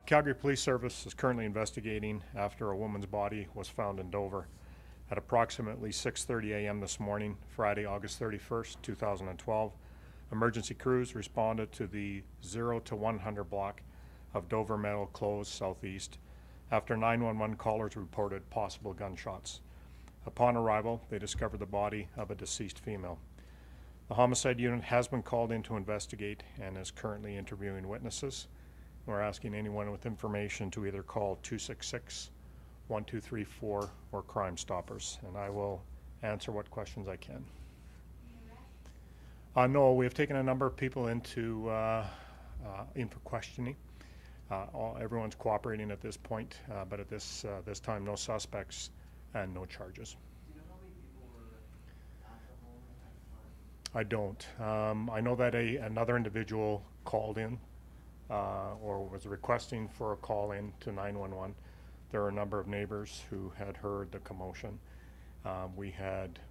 Calgary Police Service is currently investigating after a woman's body was found in Dover. At approximately 6:30 a.m. this morning, Friday, August 31st, 2012, emergency crews responded to the 0 to 100 block of Dover Meadow Close southeast after 911 callers reported possible gunshots. Upon arrival, they discovered the body of a deceased female. The Homicide Unit has been called in to investigate and is currently interviewing witnesses. We're asking anyone with information to either call 266-1234 or Crime Stoppers, and I will answer what questions I can. No, we have taken a number of people in for questioning. Everyone's cooperating at this point, but at this time, no suspects and no charges. Do you know how many people were at the home at the time? I don't. I know that another individual called in or was requesting for a call in to 911. There are a number of neighbors who had heard the commotion. We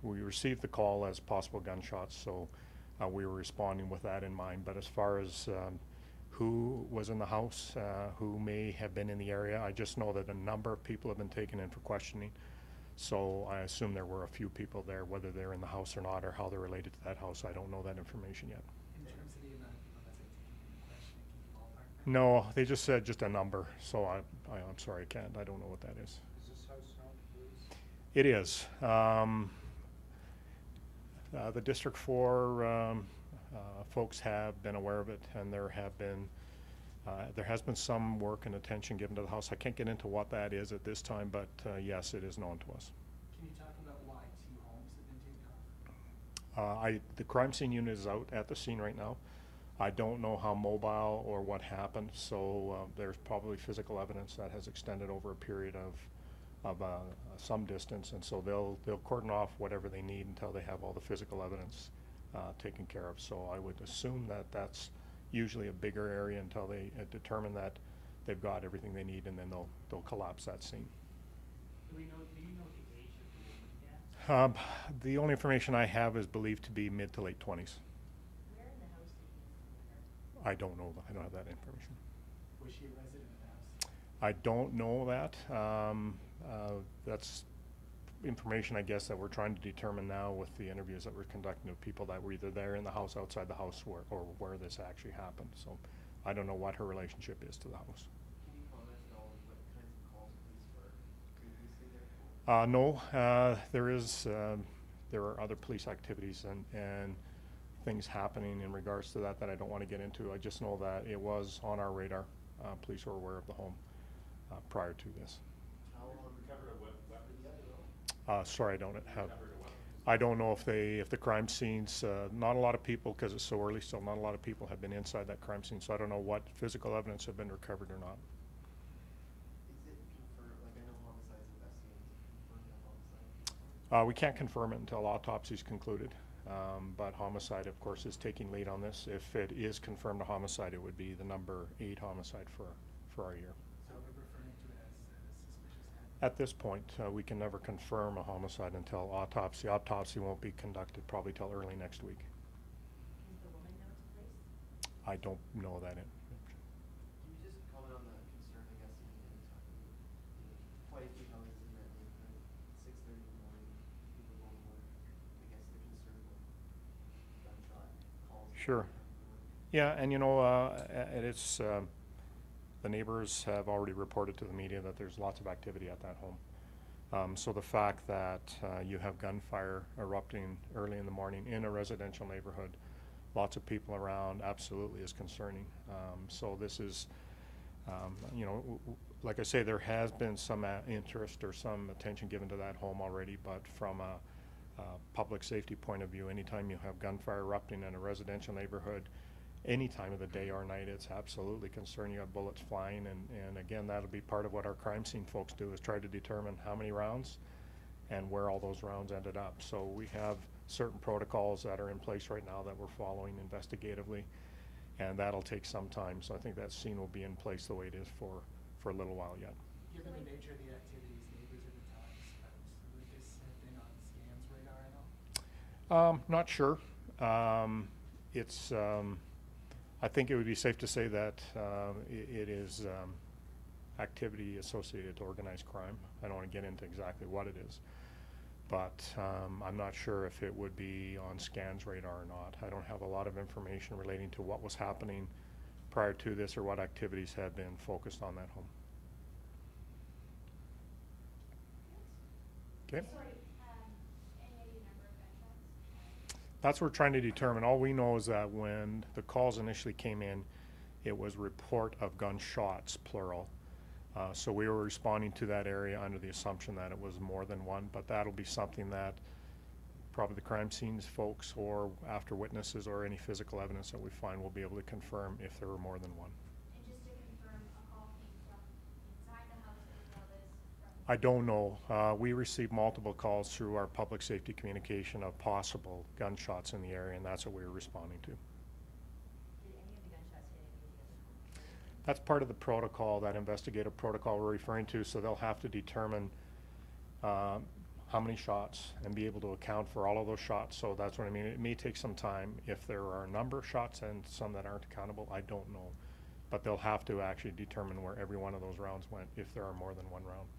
received the call as possible gunshots, so we were responding with that in mind. But as far as who was in the house, who may have been in the area, I just know that a number of people have been taken in for questioning. So I assume there were a few people there. Whether they're in the house or not, or how they're related to that house, I don't know that information yet. In terms of the amount of people that's taken into questioning, can you ballpark? No, they just said just a number, so I'm sorry, I can't. I don't know what that is. Is this house known to police? It is. The District 4 folks have been aware of it, and there has been some work and attention given to the house. I can't get into what that is at this time, but yes, it is known to us. Can you talk about why 2 homes have been taken off? The crime scene unit is out at the scene right now. I don't know how mobile or what happened, so there's probably physical evidence that has extended over a period of some distance, and so they'll cordon off whatever they need until they have all the physical evidence taken care of. So I would assume that that's usually a bigger area until they determine that they've got everything they need, and then they'll collapse that scene. Do you know the age of the woman yet? The only information I have is believed to be mid to late 20s. Where in the house did you find her? I don't know. I don't have that information. Was she a resident of the house? I don't know that. That's information, I guess, that we're trying to determine now with the interviews that we're conducting of people that were either there in the house, outside the house, or where this actually happened. So I don't know what her relationship is to the house. Can you comment at all on what kinds of calls police were previously there for? No, there are other police activities and things happening in regards to that I don't want to get into. I just know that it was on our radar. Police were aware of the home prior to this. How recovered a weapon yet at all? Sorry, I don't have. I don't know if the crime scenes. Not a lot of people, because it's so early still. Not a lot of people have been inside that crime scene, so I don't know what physical evidence have been recovered or not. Is it confirmed? Like, I know homicide's investigating. Is it confirmed that homicide? We can't confirm it until autopsy's concluded, but homicide, of course, is taking lead on this. If it is confirmed a homicide, it would be the number 8 homicide for our year. So we're referring to it as suspicious act? At this point, we can never confirm a homicide until autopsy. Autopsy won't be conducted probably till early next week. Is the woman known to police? I don't know that information. Can you just comment on the concern, I guess, in talking about quite a few houses in that neighborhood, 6:30 in the morning, people going to work, I guess they're concerned with gunshot calls. Sure. Yeah, and it's the neighbors have already reported to the media that there's lots of activity at that home. So the fact that you have gunfire erupting early in the morning in a residential neighborhood, lots of people around, absolutely is concerning. So this is, like I say, there has been some interest or some attention given to that home already, but from a public safety point of view, anytime you have gunfire erupting in a residential neighborhood, any time of the day or night, it's absolutely concerning. You have bullets flying, and again, that'll be part of what our crime scene folks do, is try to determine how many rounds and where all those rounds ended up. So we have certain protocols that are in place right now that we're following investigatively, and that'll take some time. So I think that scene will be in place the way it is for a little while yet. Given the nature of the activities, neighbors at the time, would this have been on scans radar at all? Not sure. I think it would be safe to say that it is activity associated to organized crime. I don't want to get into exactly what it is, but I'm not sure if it would be on SCAN's radar or not. I don't have a lot of information relating to what was happening prior to this or what activities had been focused on that home. Okay. Sorry, any idea number of gunshots? That's what we're trying to determine. All we know is that when the calls initially came in, it was report of gunshots, plural. So we were responding to that area under the assumption that it was more than one, but that'll be something that probably the crime scenes folks or after witnesses or any physical evidence that we find will be able to confirm if there were more than one. And just to confirm, a call came from inside the house as well as from... I don't know. We received multiple calls through our public safety communication of possible gunshots in the area, and that's what we were responding to. Did any of the gunshots hit any of the other homes? That's part of the protocol, that investigative protocol we're referring to, so they'll have to determine how many shots and be able to account for all of those shots. So that's what I mean. It may take some time. If there are a number of shots and some that aren't accountable, I don't know. But they'll have to actually determine where every one of those rounds went if there are more than one round.